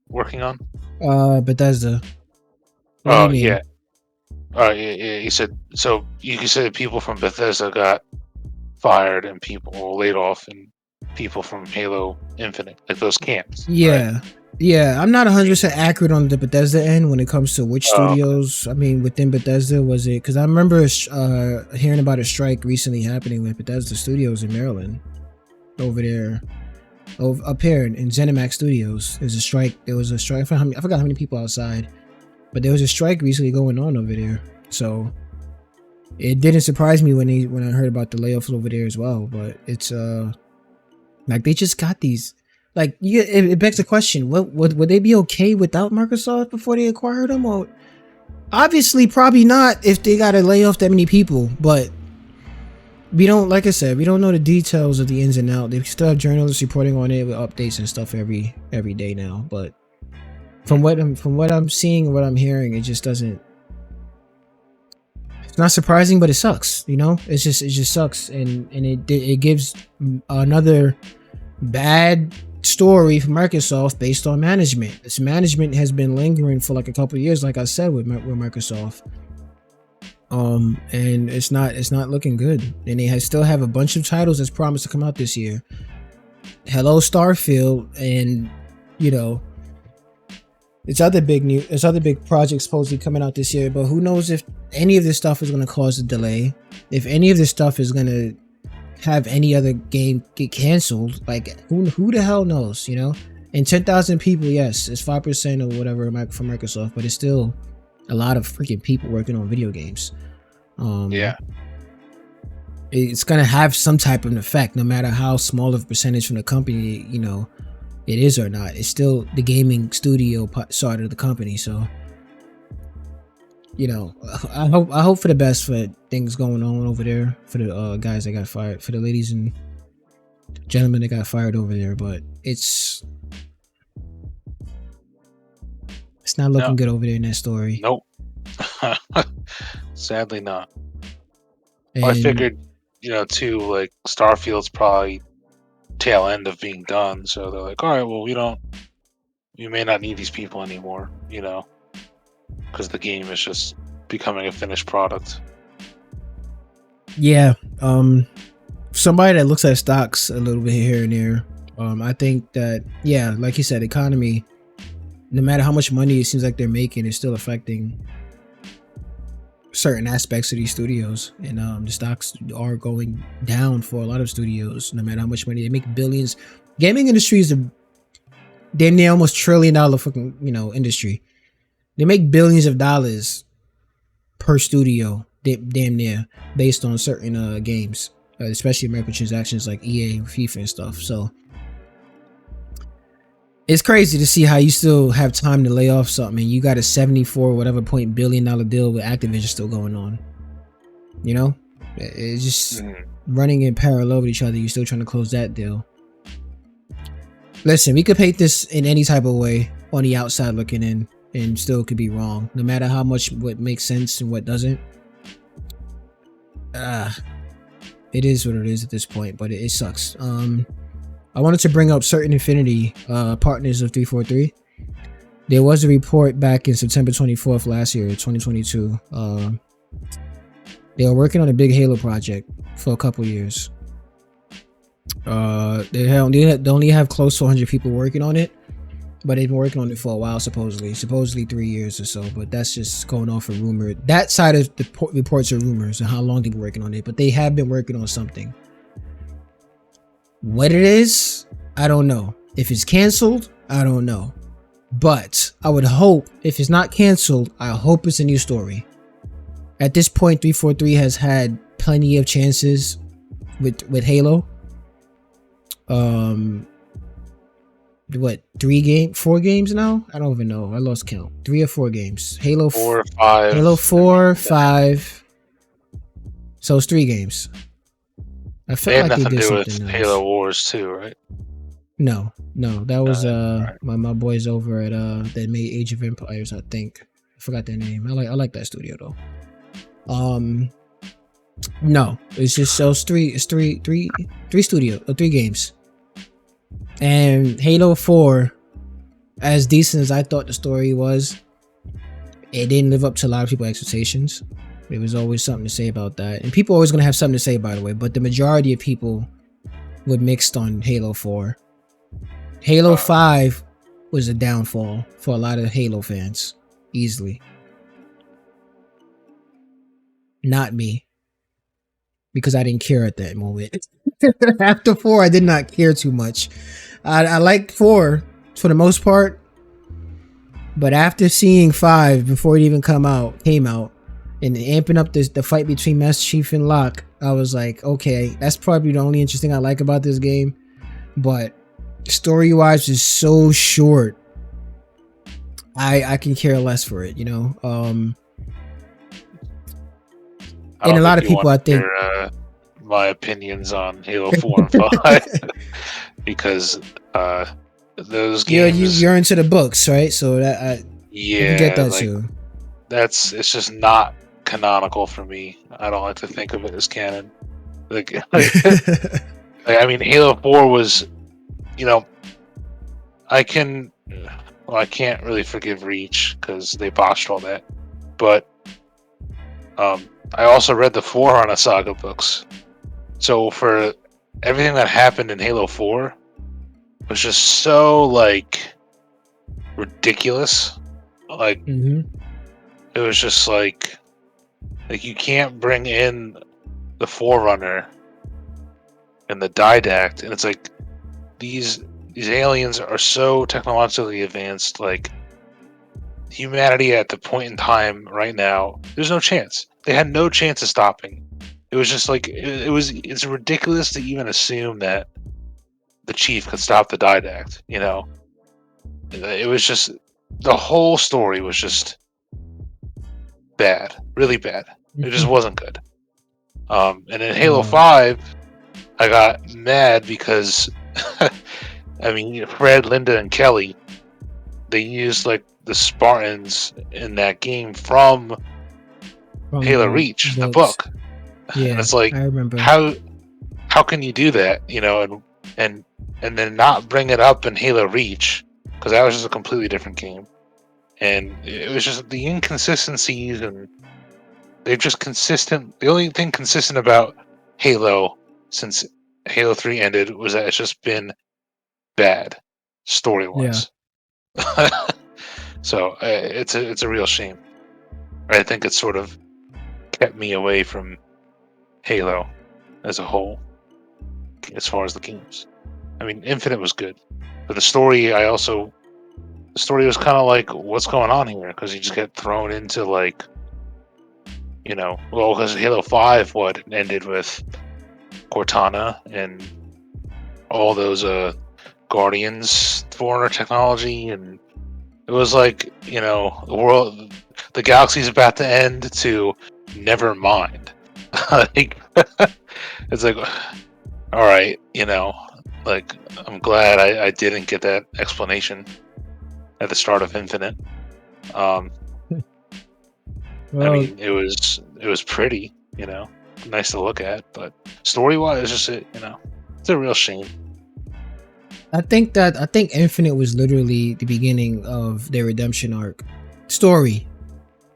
S2: working on?
S1: Bethesda.
S2: Oh yeah. Yeah. You said so. You said people from Bethesda got fired and people laid off, and people from Halo Infinite, like those camps.
S1: Yeah.
S2: Right?
S1: Yeah, I'm not 100% accurate on the Bethesda end when it comes to which studios. Okay. I mean, within Bethesda, was it? Because I remember hearing about a strike recently happening with Bethesda Studios in Maryland, over there, up here in ZeniMax Studios. There's a strike. There was a strike. I forgot how many people outside. But there was a strike recently going on over there, so it didn't surprise me when I heard about the layoffs over there as well. But it's like they just got these. Like, it begs the question: would they be okay without Microsoft before they acquired them? Or obviously, probably not if they got to lay off that many people. But we don't, like I said, we don't know the details of the ins and outs. They still have journalists reporting on it with updates and stuff every day now. But from what I'm seeing and what I'm hearing, it just doesn't. It's not surprising, but it sucks. You know, it just sucks, and it gives another bad story for Microsoft based on management. This management has been lingering for like a couple of years, like I said, with Microsoft. And it's not looking good. And they still have a bunch of titles that's promised to come out this year. Hello Starfield, and you know, it's other big projects supposedly coming out this year. But who knows if any of this stuff is going to cause a delay? If any of this stuff is going to have any other game get canceled? Like who the hell knows? You know. And 10,000 people, yes, it's 5% or whatever from Microsoft, but it's still a lot of freaking people working on video games.
S2: Yeah,
S1: it's gonna have some type of an effect, no matter how small of a percentage from the company, you know, it is or not. It's still the gaming studio side of the company. So, you know, I hope for the best for things going on over there for the guys that got fired, for the ladies and gentlemen that got fired over there. But it's not looking good over there in that story.
S2: Nope. Sadly not.
S1: And
S2: I figured, you know, too, like Starfield's probably tail end of being done, so they're like, all right, well, we may not need these people anymore, you know, because the game is just becoming a finished product.
S1: Yeah, somebody that looks at stocks a little bit here and there, I think that, yeah, like you said, economy, no matter how much money it seems like they're making, it's still affecting certain aspects of these studios, and the stocks are going down for a lot of studios. No matter how much money they make, billions. Gaming industry is they're near almost $1 trillion fucking, you know, industry. They make billions of dollars per studio, damn near, based on certain games, especially microtransactions like EA, FIFA, and stuff. So it's crazy to see how you still have time to lay off something and you got a 74 whatever $billion deal with Activision still going on. You know, it's just running in parallel with each other. You're still trying to close that deal. Listen, we could paint this in any type of way on the outside looking in, and still could be wrong. No matter how much what makes sense and what doesn't. It is what it is at this point, but it sucks. I wanted to bring up certain Infinity partners of 343. There was a report back in September 24th last year, 2022. They were working on a big Halo project for a couple years. They only have close to 100 people working on it, but they've been working on it for a while, supposedly 3 years or so. But that's just going off a rumor. That side of the reports are rumors and how long they've been working on it, but they have been working on something. What it is, I don't know. If it's canceled, I don't know. But I would hope, if it's not canceled, I hope it's a new story. At this point, 343 has had plenty of chances with Halo. What, 4 games now? I don't even know. I lost count. 3 or 4 games. Halo
S2: 4 or 5.
S1: Halo 4, 5. So it's 3 games. I felt like
S2: nothing
S1: they did
S2: to do with
S1: something else.
S2: Halo Wars too, right?
S1: No, that was
S2: right.
S1: my boys over at that made Age of Empires, I think. I forgot their name. I like that studio though. No, it's just those three games. And Halo 4, as decent as I thought the story was, it didn't live up to a lot of people's expectations. There was always something to say about that. And people are always going to have something to say, by the way. But the majority of people were mixed on Halo 4. Halo 5 was a downfall for a lot of Halo fans. Easily. Not me. Because I didn't care at that moment. After 4, I did not care too much. I liked 4 for the most part. But after seeing 5 before it even came out, and amping up the fight between Master Chief and Locke, I was like, okay, that's probably the only interesting I like about this game. But story-wise, is so short. I can care less for it, you know. And a lot of people, I think,
S2: my opinions on Halo 4 and 5 because those games.
S1: You're into the books, right? So that I can get that too.
S2: It's just not canonical for me. I don't like to think of it as canon. I mean, Halo 4 was, you know, I can't really forgive Reach because they botched all that. But I also read the Forerunner Saga books. So for everything that happened in Halo 4 was just so, like, ridiculous. Like, it was just like you can't bring in the Forerunner and the Didact, and it's like these aliens are so technologically advanced. Like, humanity at the point in time right now, there's no chance. They had no chance of stopping. It was just like it's ridiculous to even assume that the Chief could stop the Didact. You know, it was just the whole story was just bad, really bad. It just wasn't good. And in Halo 5, I got mad because I mean, Fred, Linda, and Kelly, they used like the Spartans in that game from Halo Reach, the book.
S1: Yeah,
S2: and it's like,
S1: I remember.
S2: How can you do that? You know, and then not bring it up in Halo Reach, because that was just a completely different game. And it was just the inconsistencies, and they're just consistent. The only thing consistent about Halo since Halo 3 ended was that it's just been bad story-wise. Yeah. So it's a real shame. I think it's sort of kept me away from Halo as a whole, as far as the games. I mean, Infinite was good, but the story was kind of like, what's going on here? Because you just get thrown into, like, you know, well, because Halo 5 ended with Cortana and all those Guardians Forerunner technology, and it was like, you know, the galaxy's about to end, to never mind. Like, it's like, all right, you know, like, I'm glad I didn't get that explanation at the start of Infinite. Well, I mean, it was pretty, you know, nice to look at, but story-wise, it's just, you know, it's a real shame.
S1: I think Infinite was literally the beginning of their redemption arc. Story,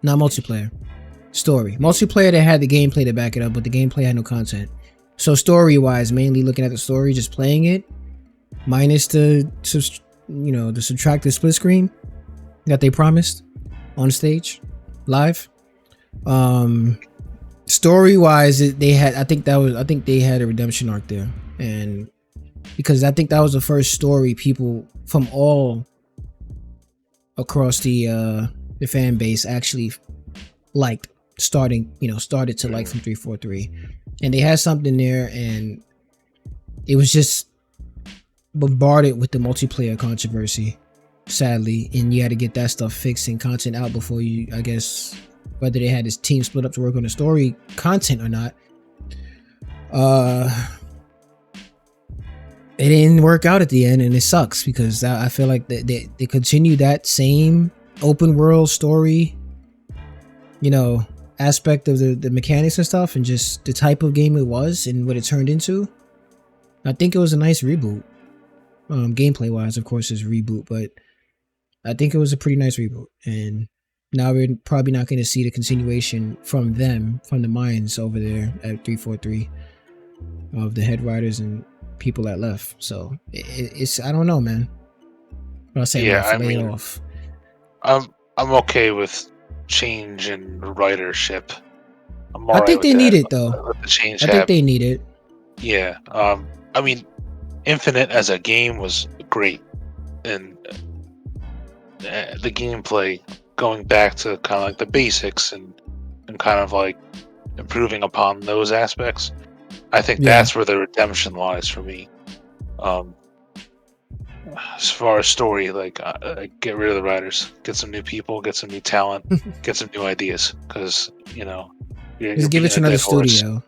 S1: not multiplayer. Story. Multiplayer, they had the gameplay to back it up, but the gameplay had no content. So story-wise, mainly looking at the story, just playing it, minus the subtracted split screen that they promised on stage, live. Story-wise, they had I think they had a redemption arc there, and because I think that was the first story people from all across the fan base actually liked, started to like from 343, and they had something there, and it was just bombarded with the multiplayer controversy, sadly, and you had to get that stuff fixed and content out before you, I guess, whether they had this team split up to work on the story content or not. It didn't work out at the end, and it sucks because I feel like they continue that same open world story, you know, aspect of the mechanics and stuff, and just the type of game it was and what it turned into. I think it was a nice reboot. Gameplay wise, of course, is a reboot, but I think it was a pretty nice reboot. And now we're probably not going to see the continuation from the minds over there at 343 of the head writers and people that left. So it's I don't know, man. But I'll say layoff.
S2: I'm okay with change in writership.
S1: I think they need it though. I think they need it.
S2: Yeah. I mean, Infinite as a game was great, and the gameplay going back to kind of like the basics and kind of like improving upon those aspects. I think that's where the redemption lies for me. As far as story, like get rid of the writers, get some new people, get some new talent, get some new ideas, because
S1: just give it to another studio.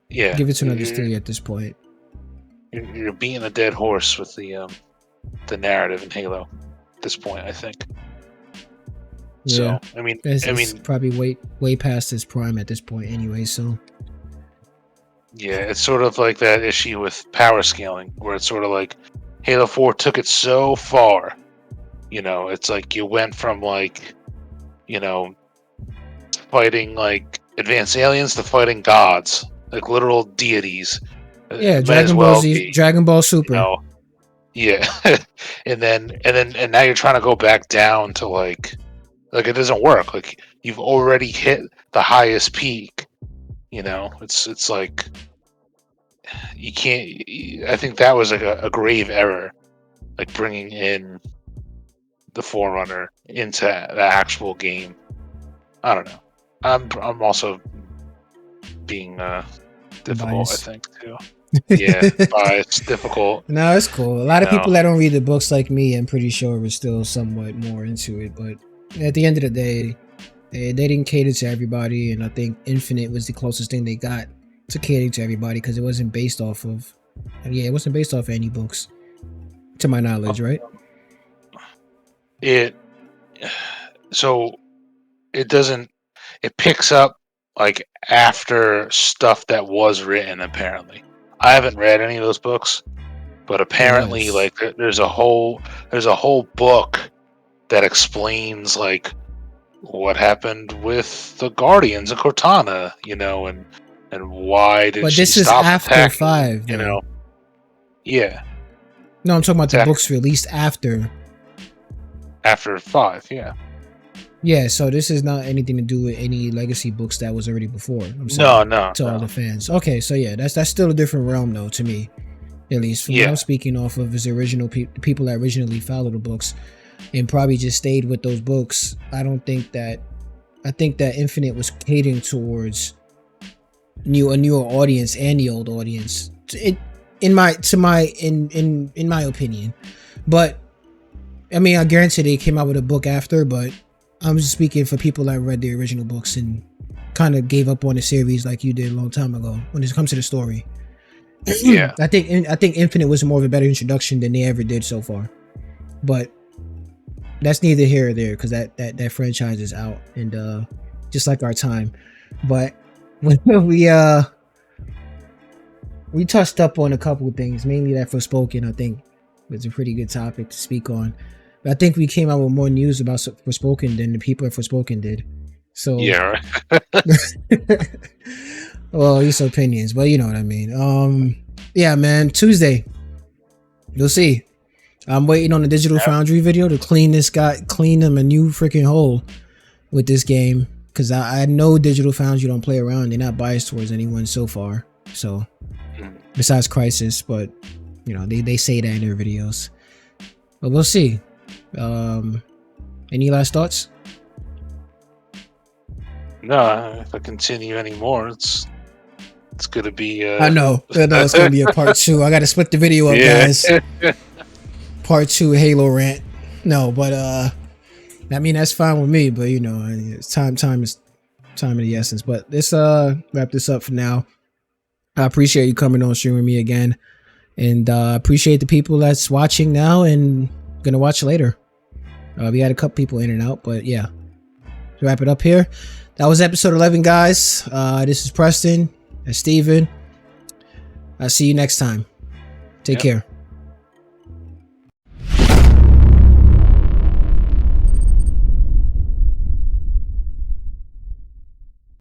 S2: Yeah,
S1: give it to another studio at this point.
S2: You're beating a dead horse with the narrative in Halo at this point, I think.
S1: Yeah,
S2: so I mean,
S1: it's probably way past its prime at this point, anyway. So
S2: yeah, it's sort of like that issue with power scaling, where it's sort of like Halo 4 took it so far. It's like you went from like, fighting like advanced aliens to fighting gods, like literal deities.
S1: Yeah, Dragon Ball Z, Dragon Ball Super.
S2: Yeah, and now you're trying to go back down to like it doesn't work. Like you've already hit the highest peak. It's like you can't. I think that was like a grave error, like bringing in the Forerunner into the actual game. I don't know. I'm also being difficult,
S1: biased.
S2: I think, too. Yeah, biased, difficult.
S1: No, it's cool. A lot of people that don't read the books like me, I'm pretty sure, were still somewhat more into it. But at the end of the day, they didn't cater to everybody, and I think Infinite was the closest thing they got to catering to everybody, because it wasn't based off of any books, to my knowledge, right?
S2: It doesn't. It picks up like after stuff that was written. Apparently, I haven't read any of those books, but apparently, like there's a whole book that explains like what happened with the Guardians of Cortana, and why did she stop attacking?
S1: But this is after 5,
S2: Yeah.
S1: No, I'm talking about the books released after
S2: 5, yeah.
S1: Yeah, so this is not anything to do with any legacy books that was already before.
S2: No.
S1: All the fans. Okay, so yeah, that's still a different realm, though, to me. At least from what I'm speaking off of is original people that originally followed the books and probably just stayed with those books. I think that Infinite was catering towards a newer audience and the old audience. In my opinion. But I mean, I guarantee they came out with a book after, but I'm just speaking for people that read the original books and kind of gave up on the series like you did a long time ago when it comes to the story.
S2: Yeah.
S1: I think Infinite was more of a better introduction than they ever did so far. But that's neither here or there, because that franchise is out, and just like our time. But when we touched up on a couple of things, mainly that Forspoken, I think, was a pretty good topic to speak on. But I think we came out with more news about Forspoken than the people at Forspoken did. So
S2: yeah,
S1: well, these opinions, but you know what I mean. Yeah, man. Tuesday, you'll see. I'm waiting on the Digital Foundry video to clean them a new freaking hole with this game, because I know Digital Foundry don't play around. They're not biased towards anyone so far. So besides Crysis, but they say that in their videos. But we'll see. Any last thoughts?
S2: No, if I continue anymore, it's gonna be.
S1: I know it's gonna be a part 2. I gotta split the video up, guys. Part 2 Halo rant. No, but I mean, that's fine with me. But it's time is of the essence. But let's wrap this up for now. I appreciate you coming on stream with me again, and appreciate the people that's watching now and gonna watch later. We had a couple people in and out, but yeah. To wrap it up here, that was episode 11, guys. This is Preston and Steven. I'll see you next time. Take care.